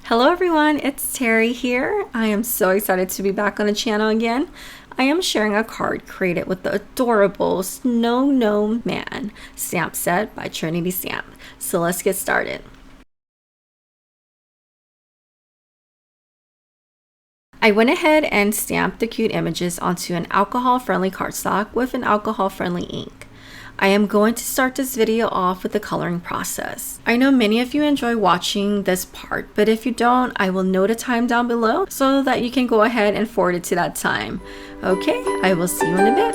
Hello everyone, it's Theary here. I am so excited to be back on the channel again. I am sharing a card created with the adorable Snow Gnome Man stamp set by Trinity Stamp. So let's get started. I went ahead and stamped the cute images onto an alcohol-friendly cardstock with an alcohol-friendly ink. I am going to start this video off with the coloring process. I know many of you enjoy watching this part, but if you don't, I will note a time down below so that you can go ahead and forward it to that time. Okay, I will see you in a bit.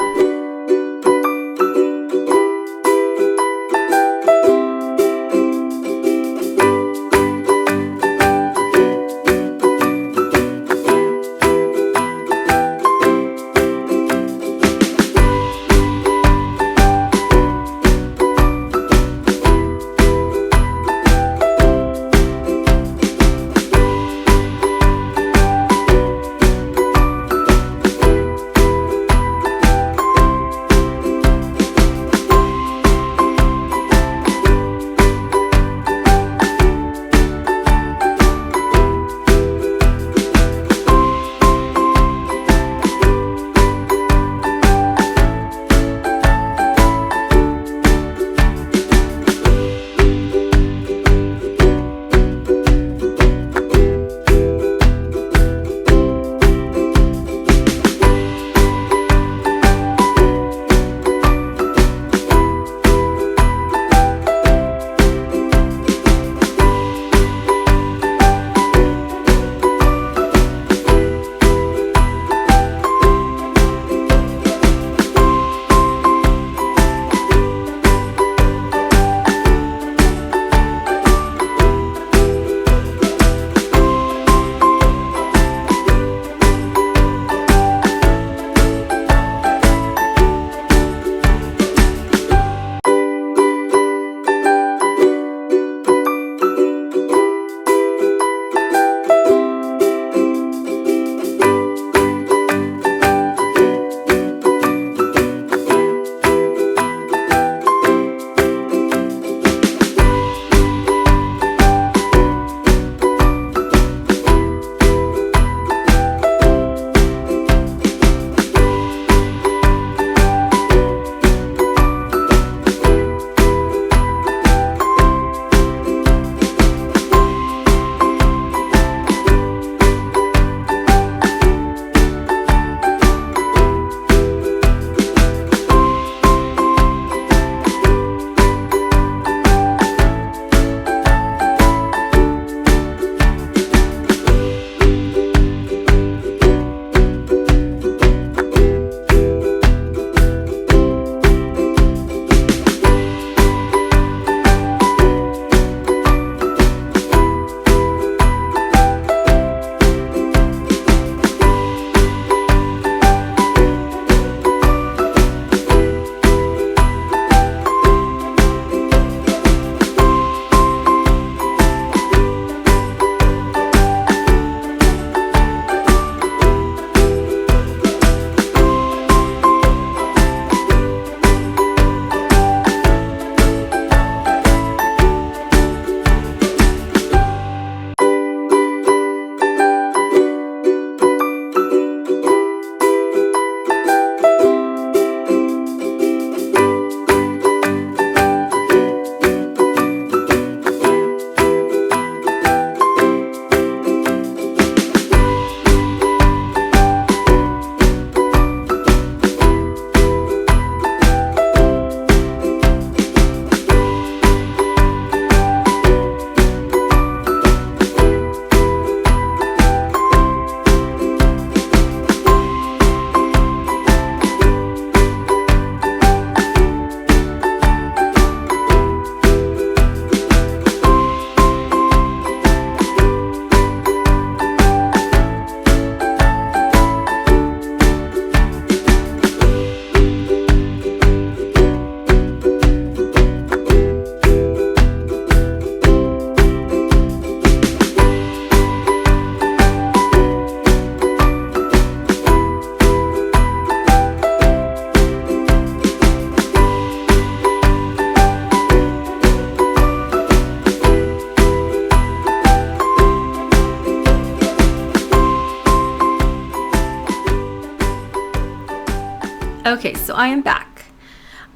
Okay, so I am back.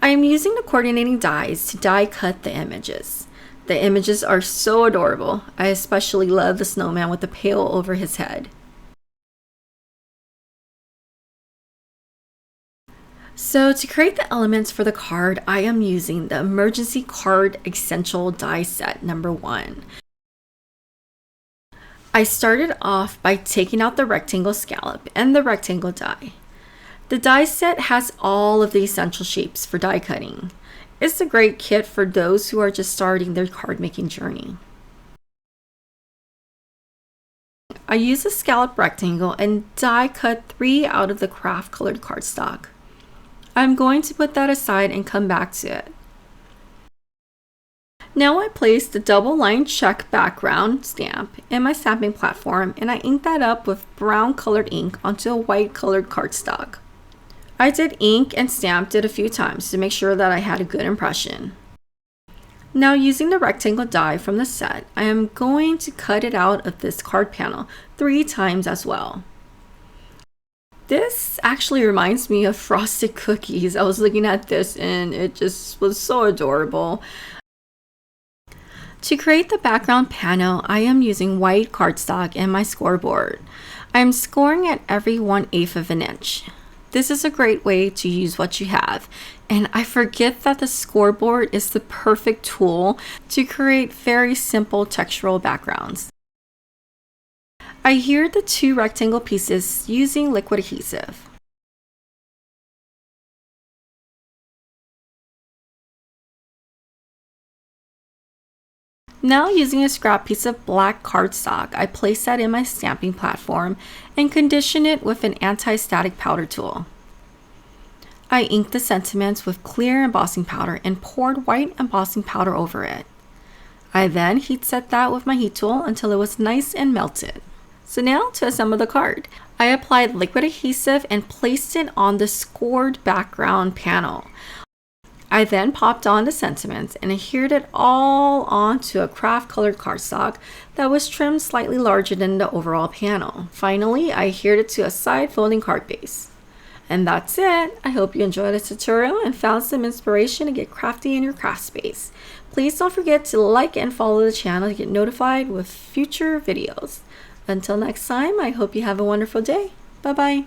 I am using the coordinating dies to die cut the images. The images are so adorable. I especially love the snowman with the pail over his head. So to create the elements for the card, I am using the Emergency Card Essential Die Set number 1. I started off by taking out the rectangle scallop and the rectangle die. The die set has all of the essential shapes for die cutting. It's a great kit for those who are just starting their card making journey. I use a scallop rectangle and die cut 3 out of the craft colored cardstock. I'm going to put that aside and come back to it. Now I place the double line check background stamp in my stamping platform and I ink that up with brown colored ink onto a white colored cardstock. I did ink and stamped it a few times to make sure that I had a good impression. Now using the rectangle die from the set, I am going to cut it out of this card panel 3 times as well. This actually reminds me of frosted cookies. I was looking at this and it just was so adorable. To create the background panel, I am using white cardstock and my scoreboard. I am scoring at every 1/8 of an inch. This is a great way to use what you have, and I forget that the scoreboard is the perfect tool to create very simple textural backgrounds. I adhered the 2 rectangle pieces using liquid adhesive. Now using a scrap piece of black cardstock, I place that in my stamping platform and condition it with an anti-static powder tool. I inked the sentiments with clear embossing powder and poured white embossing powder over it. I then heat set that with my heat tool until it was nice and melted. So now to assemble the card. I applied liquid adhesive and placed it on the scored background panel. I then popped on the sentiments and adhered it all onto a craft colored cardstock that was trimmed slightly larger than the overall panel. Finally, I adhered it to a side folding card base. And that's it. I hope you enjoyed this tutorial and found some inspiration to get crafty in your craft space. Please don't forget to like and follow the channel to get notified with future videos. Until next time, I hope you have a wonderful day. Bye-bye.